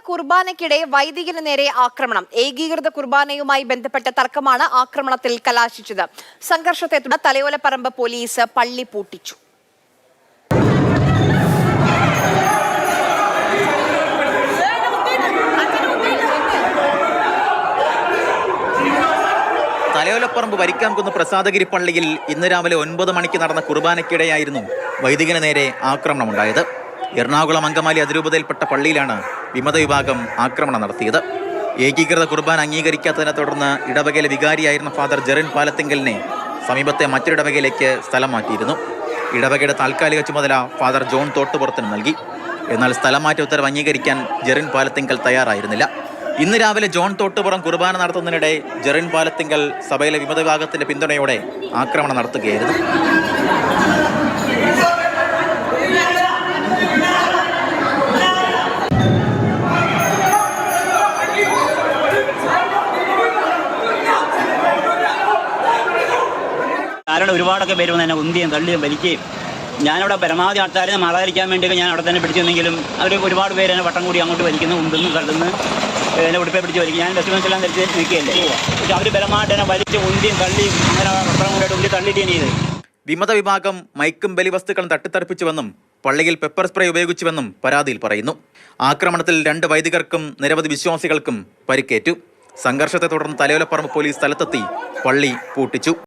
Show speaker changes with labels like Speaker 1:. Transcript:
Speaker 1: കുർബാനയ്ക്കിടെ വൈദികന് നേരെ ആക്രമണം. ഏകീകൃത കുർബാനയുമായി ബന്ധപ്പെട്ട തർക്കമാണ് ആക്രമണത്തിൽ കലാശിച്ചത്. സംഘർഷത്തെ തുടർന്ന് തലയോലപ്പറമ്പ് പോലീസ് പള്ളി പൂട്ടിച്ചു.
Speaker 2: തലയോലപ്പറമ്പ് വരിക്കാംകുന്ന് പ്രസാദഗിരി പള്ളിയിൽ ഇന്ന് രാവിലെ 9 മണിക്ക് നടന്ന കുർബാനയ്ക്കിടെയായിരുന്നു വൈദികന് നേരെ ആക്രമണമുണ്ടായത്. എറണാകുളം അങ്കമാലി അതിരൂപതയിൽപ്പെട്ട പള്ളിയിലാണ് വിമത വിഭാഗം ആക്രമണം നടത്തിയത്. ഏകീകൃത കുർബാന അംഗീകരിക്കാത്തതിനെ തുടർന്ന് ഇടവകയിലെ വികാരിയായിരുന്ന ഫാദർ ജെറിൻ പാലത്തിങ്കലിനെ സമീപത്തെ മറ്റൊരിടവകയിലേക്ക് സ്ഥലം മാറ്റിയിരുന്നു. ഇടവകയുടെ താൽക്കാലിക ചുമതല ഫാദർ ജോൺ തോട്ടുപുറത്തിന് നൽകി. എന്നാൽ സ്ഥലം മാറ്റ ഉത്തരവ് അംഗീകരിക്കാൻ ജെറിൻ പാലത്തിങ്കൽ തയ്യാറായിരുന്നില്ല. ഇന്ന് രാവിലെ ജോൺ തോട്ടുപുറം കുർബാന നടത്തുന്നതിനിടെ ജെറിൻ പാലത്തിങ്കൽ സഭയിലെ വിമത വിഭാഗത്തിന്റെ പിന്തുണയോടെ ആക്രമണം നടത്തുകയായിരുന്നു.
Speaker 3: കാരണം ഒരുപാടൊക്കെ പേര് വന്ന് എന്നെ ഉന്തിയും തള്ളിയും വലിക്കുകയും ഞാനവിടെ പരമാവധി ആൾക്കാരെ മാറാതിരിക്കാൻ വേണ്ടിയൊക്കെ ഞാൻ അവിടെ തന്നെ പിടിച്ചെന്നെങ്കിലും അവർ ഒരുപാട് പേര് എന്നെ വട്ടം കൂടി അങ്ങോട്ട് വലിക്കുന്നു, ഉന്തുന്നു, തള്ളുന്നു, എന്നെ ഉടുപ്പേ പിടിച്ച് വലിക്കും. ഞാൻ ഡസ്റ്റ്ബിൻസെല്ലാം ധരിച്ച് നിൽക്കുകയല്ലേ. പക്ഷെ അവർ പരമായിട്ട് എന്നെ വലിച്ച് ഉന്തിയും തള്ളിയും അങ്ങനെ വട്ടം കൂടെ ഉന്തി തള്ളിയിട്ടാണ് ചെയ്തത്.
Speaker 2: വിമത വിഭാഗം മൈക്കും ബലിവസ്തുക്കളും തട്ടിത്തെറിപ്പിച്ചുവെന്നും പള്ളിയിൽ പെപ്പർ സ്പ്രേ ഉപയോഗിച്ചുവെന്നും പരാതിയിൽ പറയുന്നു. ആക്രമണത്തിൽ 2 വൈദികർക്കും നിരവധി വിശ്വാസികൾക്കും പരിക്കേറ്റു. സംഘർഷത്തെ തുടർന്ന് തലയോലപ്പറമ്പ് പോലീസ് സ്ഥലത്തെത്തി പള്ളി പൂട്ടിച്ചു.